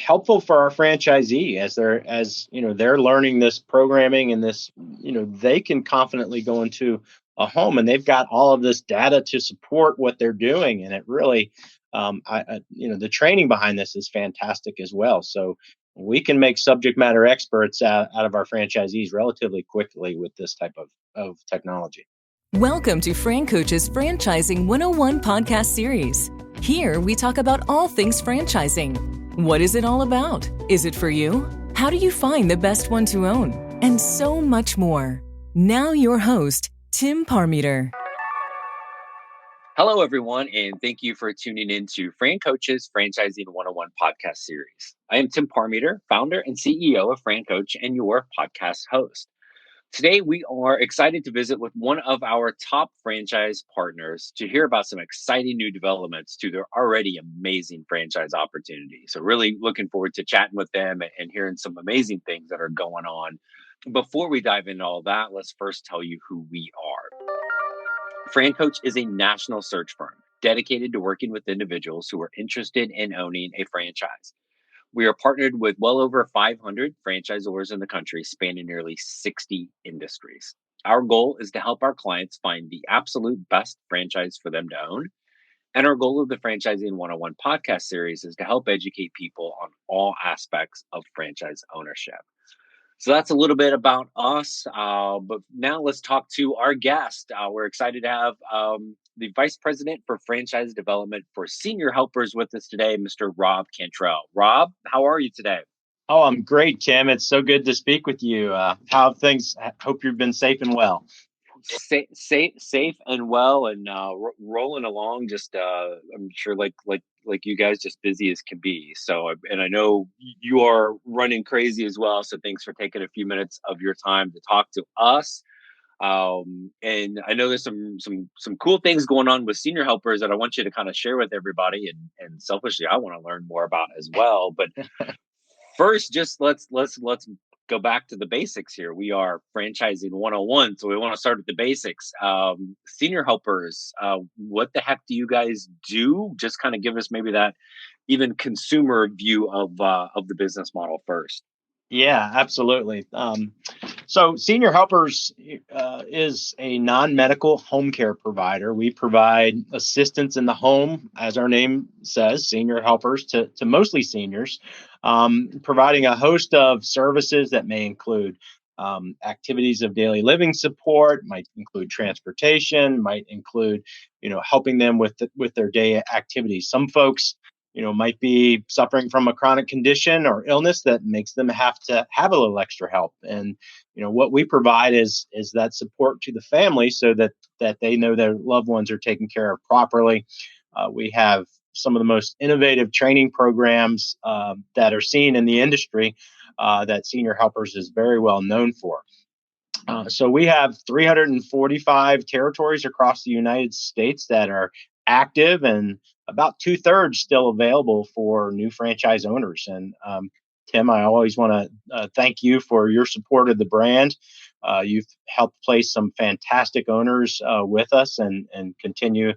helpful for our franchisee as they're learning this programming and this, they can confidently go into a home and they've got all of this data to support what they're doing. And it really, the training behind this is fantastic as well. So we can make subject matter experts out of our franchisees relatively quickly with this type of technology. Welcome to FranCoach's Franchising 101 podcast series. Here we talk about all things franchising. What is it all about? Is it for you? How do you find the best one to own? And so much more. Now your host, Tim Parmeter. Hello, everyone, and thank you for tuning in to FranCoach's Franchising 101 podcast series. I am Tim Parmeter, founder and CEO of FranCoach and your podcast host. Today, we are excited to visit with one of our top franchise partners to hear about some exciting new developments to their already amazing franchise opportunity. So really looking forward to chatting with them and hearing some amazing things that are going on. Before we dive into all that, let's first tell you who we are. FranCoach is a national search firm dedicated to working with individuals who are interested in owning a franchise. We are partnered with well over 500 franchisors in the country, spanning nearly 60 industries. Our goal is to help our clients find the absolute best franchise for them to own. And our goal of the Franchising 101 podcast series is to help educate people on all aspects of franchise ownership. So that's a little bit about us. But now let's talk to our guest. We're excited to have the Vice President for Franchise Development for Senior Helpers with us today, Mr. Rob Cantrell. Rob, how are you today? Oh, I'm great, Tim. It's so good to speak with you. How have things? Hope you've been safe and well. Safe and well, and rolling along. Just I'm sure, like you guys, just busy as can be. So, and I know you are running crazy as well. So, thanks for taking a few minutes of your time to talk to us. And I know there's some cool things going on with senior helpers that I want you to kind of share with everybody. And selfishly, I want to learn more about as well. But first, just let's go back to the basics here. We are franchising 101, so we want to start with the basics. Senior helpers, what the heck do you guys do? Just kind of give us maybe that even consumer view of the business model first. Yeah, absolutely. So Senior Helpers is a non-medical home care provider. We provide assistance in the home, as our name says, senior helpers to mostly seniors, providing a host of services that may include activities of daily living support, might include transportation, might include, helping them with their day activities. Some folks might be suffering from a chronic condition or illness that makes them have to have a little extra help. And, what we provide is that support to the family so that they know their loved ones are taken care of properly. We have some of the most innovative training programs that are seen in the industry that Senior Helpers is very well known for. So we have 345 territories across the United States that are active, and about 2/3 still available for new franchise owners. And Tim, I always want to thank you for your support of the brand. You've helped place some fantastic owners with us and continue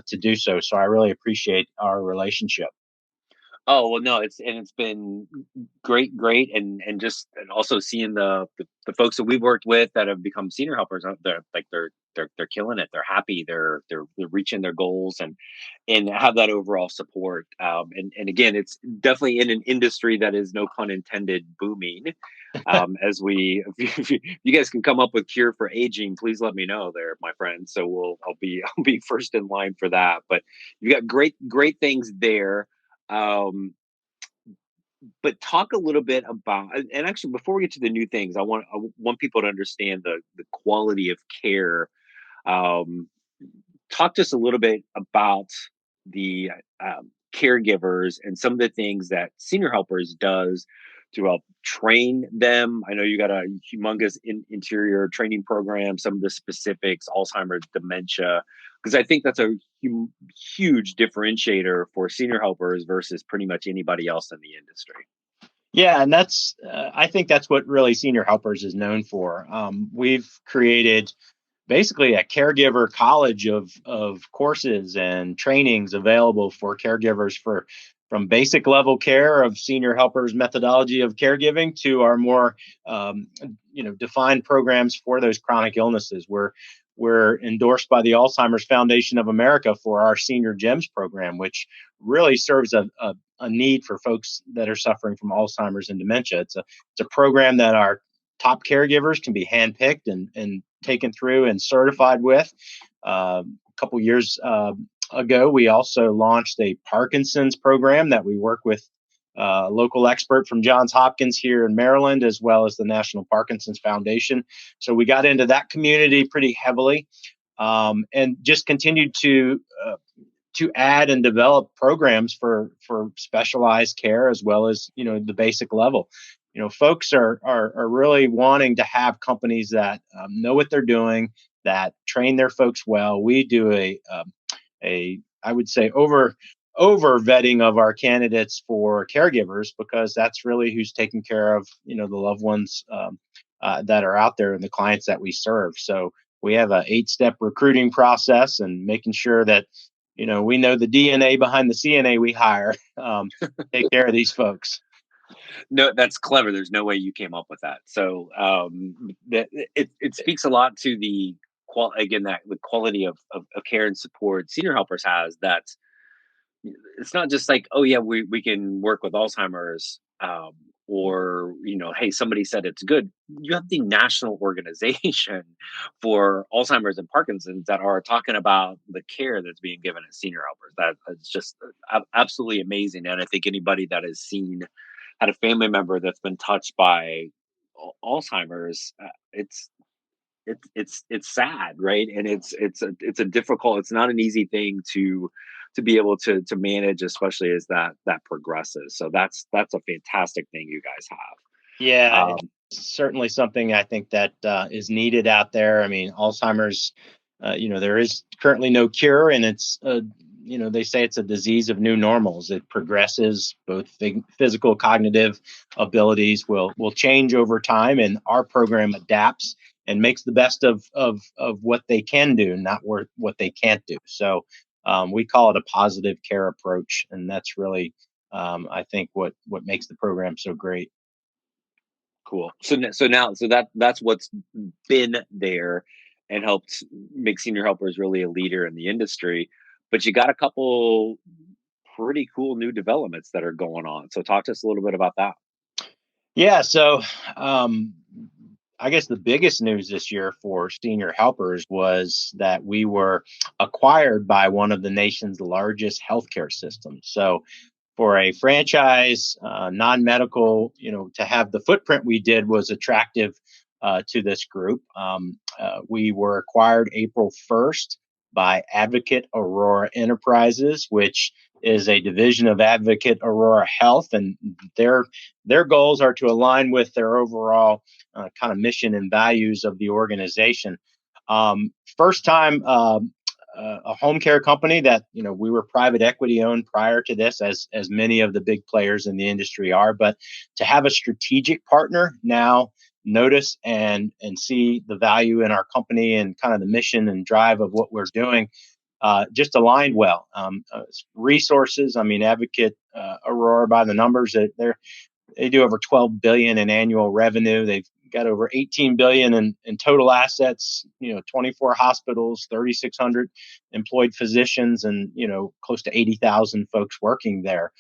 to do so. So I really appreciate our relationship. Oh, well, no, it's been great, and also seeing the folks that we've worked with that have become senior helpers. They're killing it. They're happy. They're reaching their goals and have that overall support. And again, it's definitely in an industry that is, no pun intended, booming. If you guys can come up with cure for aging, please let me know there, my friend. So I'll be first in line for that. But you got great things there. But talk a little bit about, and actually before we get to the new things, I want people to understand the quality of care. Talk to us a little bit about the caregivers and some of the things that Senior Helpers does to help train them. I know you got a humongous interior training program, some of the specifics, Alzheimer's, dementia, because I think that's a huge differentiator for Senior Helpers versus pretty much anybody else in the industry. Yeah, and I think that's what really Senior Helpers is known for. We've created basically a caregiver college of courses and trainings available for caregivers for basic level care of senior helpers methodology of caregiving to our more defined programs for those chronic illnesses. We're endorsed by the Alzheimer's Foundation of America for our Senior GEMS program, which really serves a need for folks that are suffering from Alzheimer's and dementia. It's a program that our top caregivers can be handpicked and taken through and certified with. A couple years ago, we also launched a Parkinson's program that we work with a local expert from Johns Hopkins here in Maryland, as well as the National Parkinson's Foundation. So we got into that community pretty heavily, and just continued to add and develop programs for specialized care as well as the basic level. Folks are really wanting to have companies that know what they're doing, that train their folks well. We do I would say over vetting of our candidates for caregivers, because that's really who's taking care of the loved ones that are out there and the clients that we serve. So we have a 8-step recruiting process and making sure that we know the DNA behind the CNA we hire. Take care of these folks. No, that's clever. There's no way you came up with that. So it speaks a lot to the quality of care and support senior helpers has. That it's not just like, oh yeah, we can work with Alzheimer's, or hey, somebody said it's good. You have the national organization for Alzheimer's and Parkinson's that are talking about the care that's being given at senior helpers. That is just absolutely amazing. And I think anybody that has had a family member that's been touched by Alzheimer's, it's sad, right? And it's a difficult. It's not an easy thing to be able to manage, especially as that progresses. So that's a fantastic thing you guys have. Yeah, it's certainly something I think that is needed out there. I mean, Alzheimer's, there is currently no cure, and it's they say it's a disease of new normals. It progresses. Both physical, cognitive abilities will change over time, and our program adapts and makes the best of what they can do, not what they can't do. So we call it a positive care approach, and that's really I think what makes the program so great. Cool. So that's what's been there and helped make senior helpers really a leader in the industry. But you got a couple pretty cool new developments that are going on. So talk to us a little bit about that. Yeah. So I guess the biggest news this year for senior helpers was that we were acquired by one of the nation's largest healthcare systems. So for a franchise, non-medical, to have the footprint we did was attractive to this group. We were acquired April 1st by Advocate Aurora Enterprises, which is a division of Advocate Aurora Health, and their goals are to align with their overall kind of mission and values of the organization. First time a home care company that we were private equity owned prior to this, as many of the big players in the industry are, but to have a strategic partner now notice and see the value in our company and kind of the mission and drive of what we're doing, just aligned well. Resources, I mean, Advocate Aurora, by the numbers, they do over $12 billion in annual revenue. They've got over $18 billion in total assets, 24 hospitals, 3,600 employed physicians, and close to 80,000 folks working there.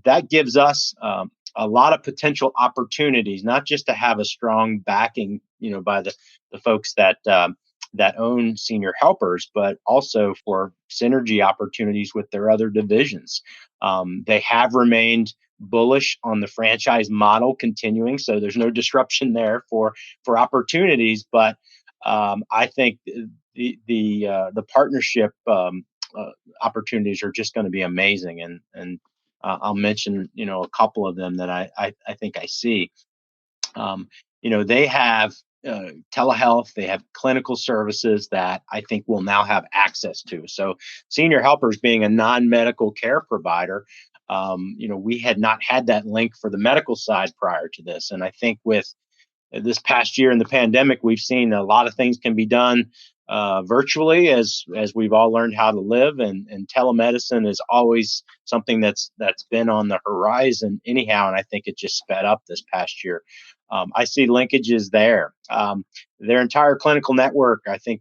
That gives us a lot of potential opportunities, not just to have a strong backing, by the folks that own senior helpers, but also for synergy opportunities with their other divisions. They have remained bullish on the franchise model continuing, so there's no disruption there for opportunities. But I think the partnership opportunities are just going to be amazing, and I'll mention a couple of them that I think I see. They have telehealth, they have clinical services that I think we'll now have access to. So senior helpers being a non-medical care provider, we had not had that link for the medical side prior to this. And I think with this past year in the pandemic, we've seen a lot of things can be done virtually as we've all learned how to live, and telemedicine is always something that's been on the horizon anyhow, and I think it just sped up this past year. I see linkages there. Their entire clinical network, I think,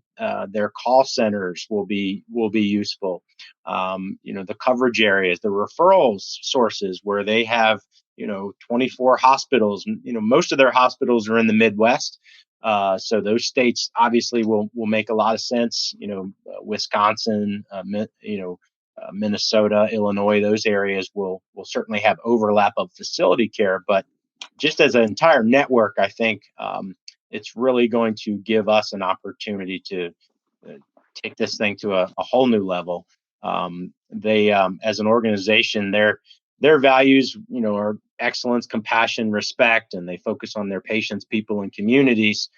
their call centers will be useful. The coverage areas, the referrals sources where they have 24 hospitals. Most of their hospitals are in the Midwest. So those states obviously will make a lot of sense. Wisconsin, Minnesota, Illinois, those areas will certainly have overlap of facility care. But just as an entire network, I think it's really going to give us an opportunity to take this thing to a whole new level. They, as an organization, their values, are excellence, compassion, respect, and they focus on their patients, people, and communities.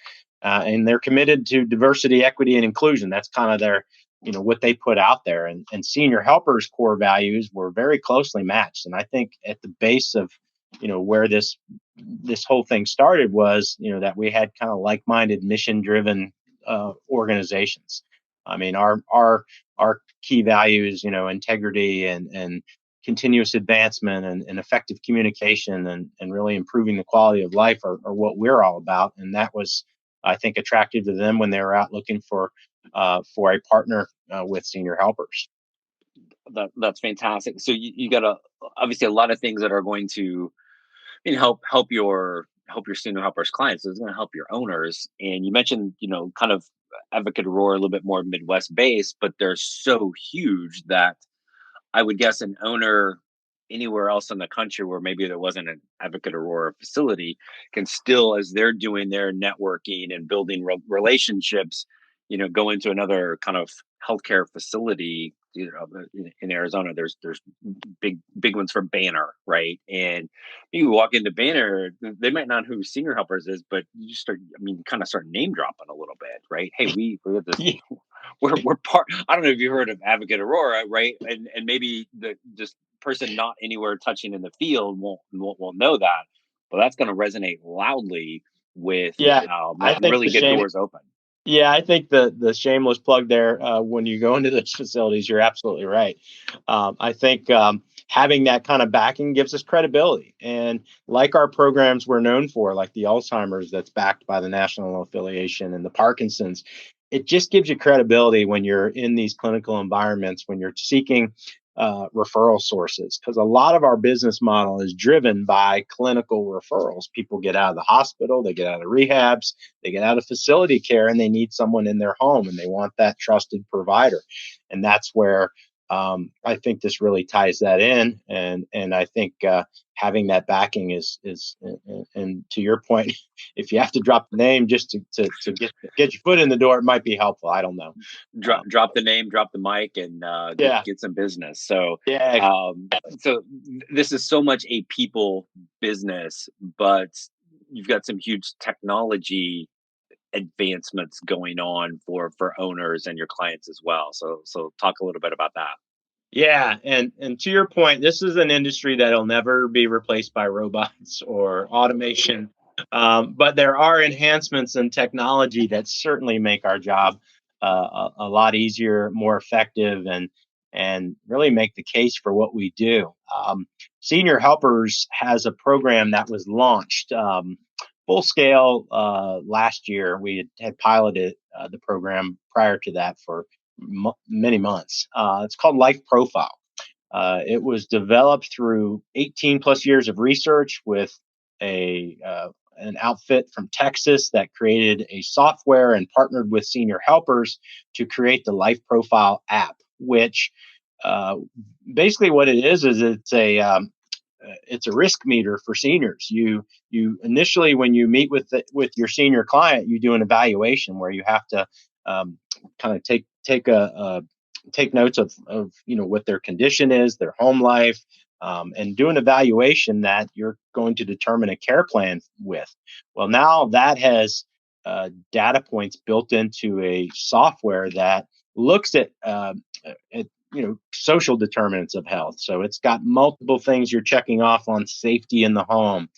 And they're committed to diversity, equity, and inclusion. That's kind of their, what they put out there. And Senior Helpers' core values were very closely matched. And I think at the base of, where this whole thing started was, that we had kind of like-minded, mission-driven organizations. I mean, our key values, integrity and continuous advancement and effective communication and really improving the quality of life are what we're all about. And that was, I think, attractive to them when they were out looking for a partner with Senior Helpers. That's fantastic. So you got obviously a lot of things that are going to help your Senior Helpers clients. It's going to help your owners. And you mentioned kind of Advocate Aurora a little bit more Midwest based, but they're so huge that I would guess an owner anywhere else in the country where maybe there wasn't an Advocate Aurora facility can still, as they're doing their networking and building relationships, go into another kind of healthcare facility. In Arizona, there's big ones from Banner, right? And you walk into Banner, they might not know who Senior Helpers is, but you start name dropping a little bit, right? Hey, we're this. Yeah. We're part. I don't know if you heard of Advocate Aurora, right? And maybe the just person not anywhere touching in the field won't know that, but that's going to resonate loudly with really get doors open. Yeah, I think the shameless plug there, when you go into those facilities, you're absolutely right. I think having that kind of backing gives us credibility. And like our programs we're known for, like the Alzheimer's that's backed by the national affiliation and the Parkinson's, it just gives you credibility when you're in these clinical environments, when you're seeking referral sources, because a lot of our business model is driven by clinical referrals. People get out of the hospital, they get out of rehabs, they get out of facility care, and they need someone in their home, and they want that trusted provider. And that's where I think this really ties that in. And I think having that backing is and to your point, if you have to drop the name just to get your foot in the door, it might be helpful. I don't know. Drop the name, drop the mic, and get some business. So so this is so much a people business, but you've got some huge technology advancements going on for owners and your clients as well. So talk a little bit about that. Yeah, and to your point, this is an industry that'll never be replaced by robots or automation. But there are enhancements in technology that certainly make our job a lot easier, more effective, and really make the case for what we do. Senior Helpers has a program that was launched full scale last year. We had piloted the program prior to that for many months. It's called Life Profile. It was developed through 18 plus years of research with an outfit from Texas that created a software and partnered with Senior Helpers to create the Life Profile app, which basically what it is it's a risk meter for seniors. You initially, when you meet with your senior client, you do an evaluation where you have to kind of take notes of what their condition is, their home life, and do an evaluation that you're going to determine a care plan with. Well, now that has data points built into a software that looks at social determinants of health. So it's got multiple things you're checking off on safety in the home,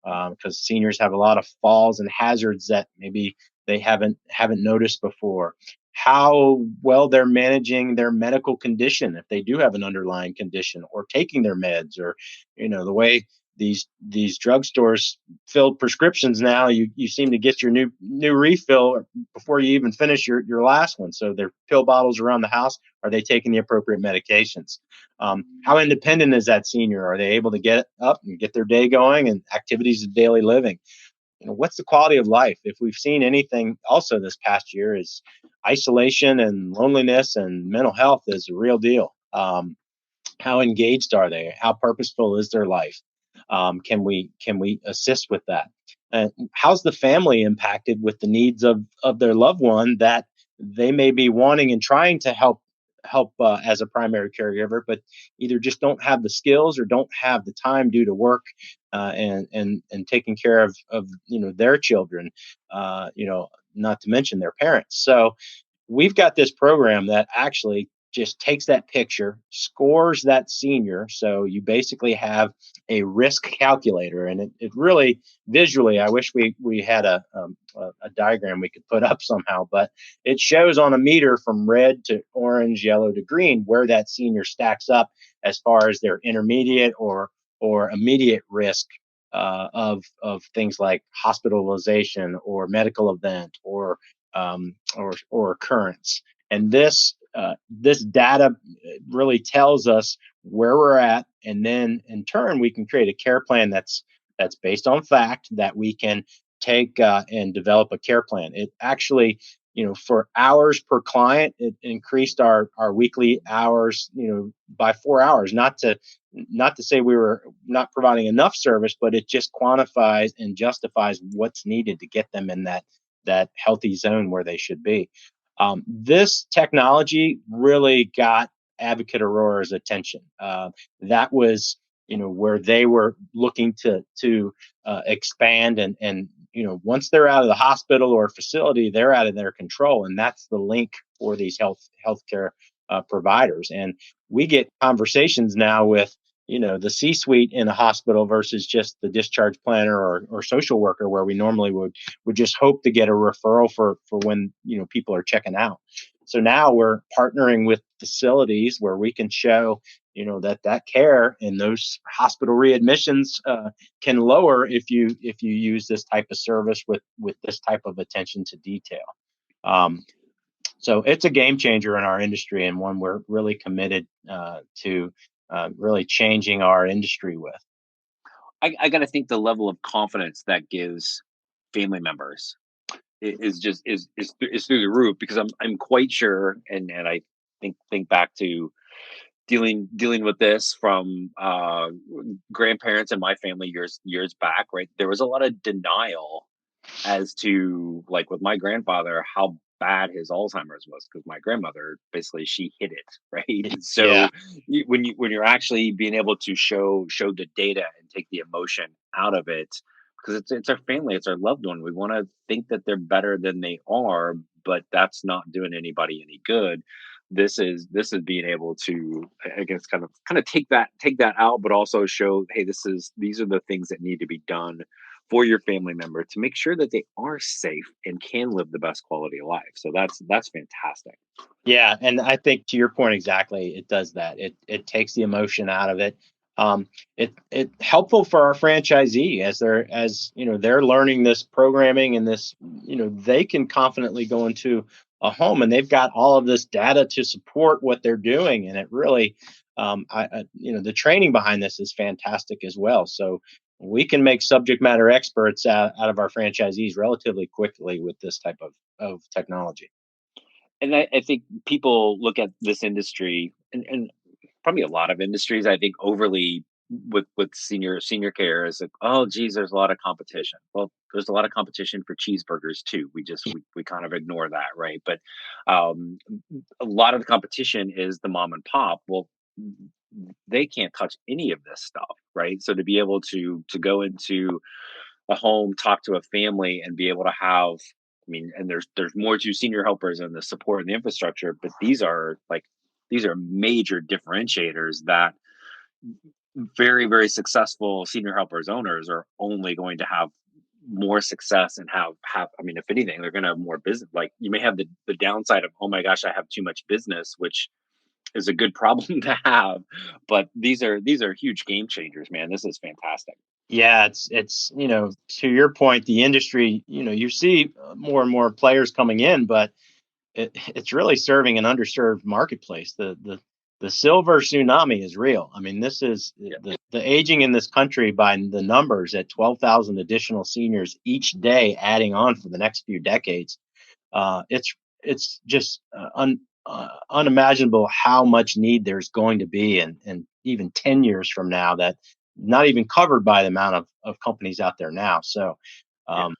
because seniors have a lot of falls and hazards that maybe they haven't noticed before. how well they're managing their medical condition if they do have an underlying condition, or taking their meds, or the way these drugstores fill prescriptions now. You seem to get your new refill before you even finish your last one. So their pill bottles around the house. Are they taking the appropriate medications? How independent is that senior? Are they able to get up and get their day going and activities of daily living? What's the quality of life? If we've seen anything also this past year, is isolation and loneliness and mental health is a real deal. How engaged are they? How purposeful is their life? Can we assist with that? How's the family impacted with the needs of their loved one that they may be wanting and trying to help as a primary caregiver, but either just don't have the skills or don't have the time due to work, and taking care of their children, not to mention their parents. So we've got this program that actually just takes that picture, scores that senior. So you basically have a risk calculator, and it really visually, I wish we had a diagram we could put up somehow, but it shows on a meter from red to orange, yellow to green where that senior stacks up as far as their intermediate or immediate risk, of things like hospitalization or medical event, or occurrence. And this data really tells us where we're at, and then in turn we can create a care plan that's based on fact, that we can take and develop a care plan. It actually, for hours per client, it increased our weekly hours, by 4 hours. Not to say we were not providing enough service, but it just quantifies and justifies what's needed to get them in that healthy zone where they should be. This technology really got Advocate Aurora's attention. That was, where they were looking to expand, and once they're out of the hospital or facility, they're out of their control, and that's the link for these healthcare providers. And we get conversations now with the C-suite in a hospital versus just the discharge planner or social worker, where we normally would just hope to get a referral for when people are checking out. So now we're partnering with facilities where we can show that care and those hospital readmissions can lower if you use this type of service with this type of attention to detail. So it's a game changer in our industry, and one we're really committed to really changing our industry with. I got to think the level of confidence that gives family members is through the roof, because I'm quite sure, and I think back to dealing with this from grandparents in my family years back, right? There was a lot of denial as to, like with my grandfather, how bad his Alzheimer's was, because my grandmother basically, she hid it, right? Yeah. So when you're actually being able to show the data and take the emotion out of it, because it's our family, it's our loved one. We want to think that they're better than they are, but that's not doing anybody any good. This is being able to, I guess, kind of take that out, but also show, hey, these are the things that need to be done for your family member to make sure that they are safe and can live the best quality of life. So that's fantastic. Yeah, and I think to your point exactly, it does that. It takes the emotion out of it. It helpful for our franchisee they're learning this programming, and this, they can confidently go into a home and they've got all of this data to support what they're doing, and it really, the training behind this is fantastic as well. So we can make subject matter experts out of our franchisees relatively quickly with this type of technology. And I think people look at this industry, and probably a lot of industries, I think, overly with senior care, is like, oh geez, there's a lot of competition. Well, there's a lot of competition for cheeseburgers too. We kind of ignore that, right? But a lot of the competition is the mom and pop. Well, they can't touch any of this stuff, right? So to be able to go into a home, talk to a family, and be able to have, I mean, and there's more to senior helpers and the support and the infrastructure, but these are major differentiators that very, very successful senior helpers owners are only going to have more success and have, I mean, if anything, they're going to have more business. Like you may have the downside of, oh my gosh, I have too much business, which is a good problem to have. But these are huge game changers, man. This is fantastic. Yeah, it's to your point, the industry, you see more and more players coming in, but it's really serving an underserved marketplace. The silver tsunami is real. I mean, this is the aging in this country by the numbers at 12,000 additional seniors each day, adding on for the next few decades. It's just unimaginable how much need there's going to be, and even 10 years from now, that not even covered by the amount of companies out there now. So our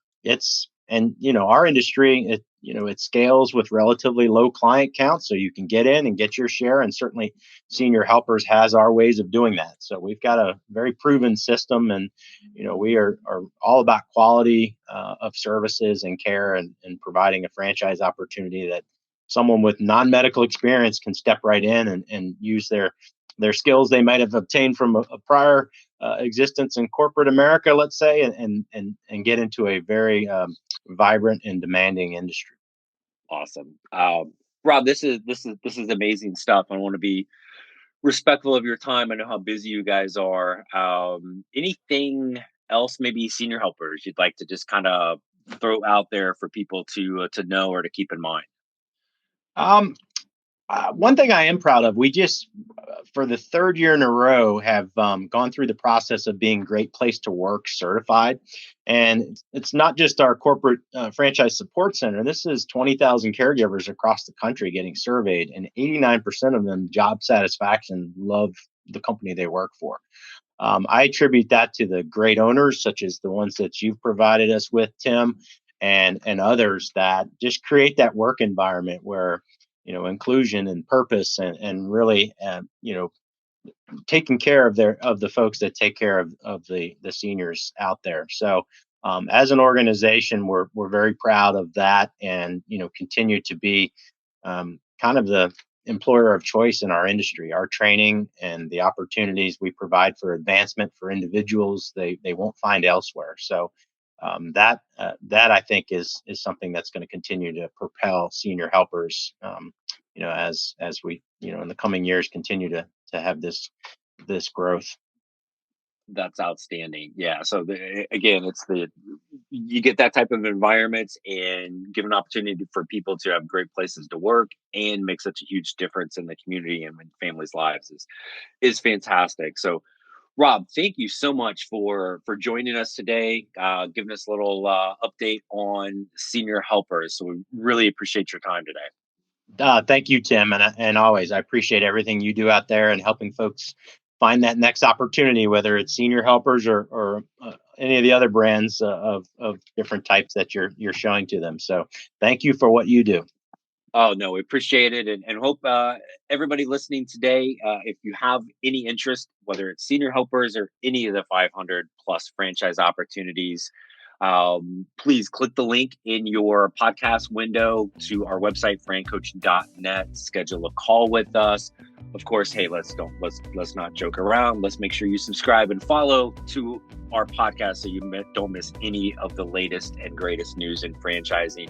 industry, it scales with relatively low client count, so you can get in and get your share. And certainly Senior Helpers has our ways of doing that. So we've got a very proven system, and, we are all about quality of services and care, and providing a franchise opportunity that someone with non-medical experience can step right in and use their skills they might have obtained from a prior existence in corporate America, let's say, and get into a very vibrant and demanding industry. Awesome. Rob, this is amazing stuff. I want to be respectful of your time. I know how busy you guys are. Anything else, maybe Senior Helpers, you'd like to just kind of throw out there for people to know or to keep in mind? One thing I am proud of, we just, for the third year in a row, have gone through the process of being Great Place to Work certified. And it's not just our corporate franchise support center. This is 20,000 caregivers across the country getting surveyed, and 89% of them, job satisfaction, love the company they work for. I attribute that to the great owners, such as the ones that you've provided us with, Tim, and others, that just create that work environment where inclusion and purpose, and really, taking care of the folks that take care of the seniors out there. So, as an organization, we're very proud of that, and, continue to be kind of the employer of choice in our industry. Our training and the opportunities we provide for advancement for individuals, they won't find elsewhere. So, that I think is something that's going to continue to propel Senior Helpers, as we, in the coming years, continue to have this growth. That's outstanding. Yeah. So again, you get that type of environment and give an opportunity for people to have great places to work and make such a huge difference in the community and families' lives is fantastic. So, Rob, thank you so much for joining us today, giving us a little update on Senior Helpers. So we really appreciate your time today. Thank you, Tim. And always, I appreciate everything you do out there and helping folks find that next opportunity, whether it's Senior Helpers or any of the other brands of different types that you're showing to them. So thank you for what you do. Oh, no, we appreciate it, and hope everybody listening today, if you have any interest, whether it's Senior Helpers or any of the 500 plus franchise opportunities, please click the link in your podcast window to our website, francoach.net. Schedule a call with us. Of course, hey, let's not joke around. Let's make sure you subscribe and follow to our podcast so you don't miss any of the latest and greatest news in franchising.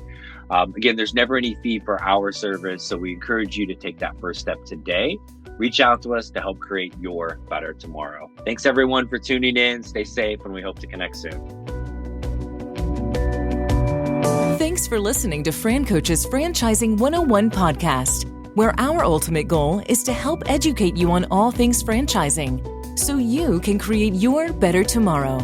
Again, there's never any fee for our service, so we encourage you to take that first step today. Reach out to us to help create your better tomorrow. Thanks, everyone, for tuning in. Stay safe, and we hope to connect soon. Thanks for listening to FranCoach's Franchising 101 podcast, where our ultimate goal is to help educate you on all things franchising so you can create your better tomorrow.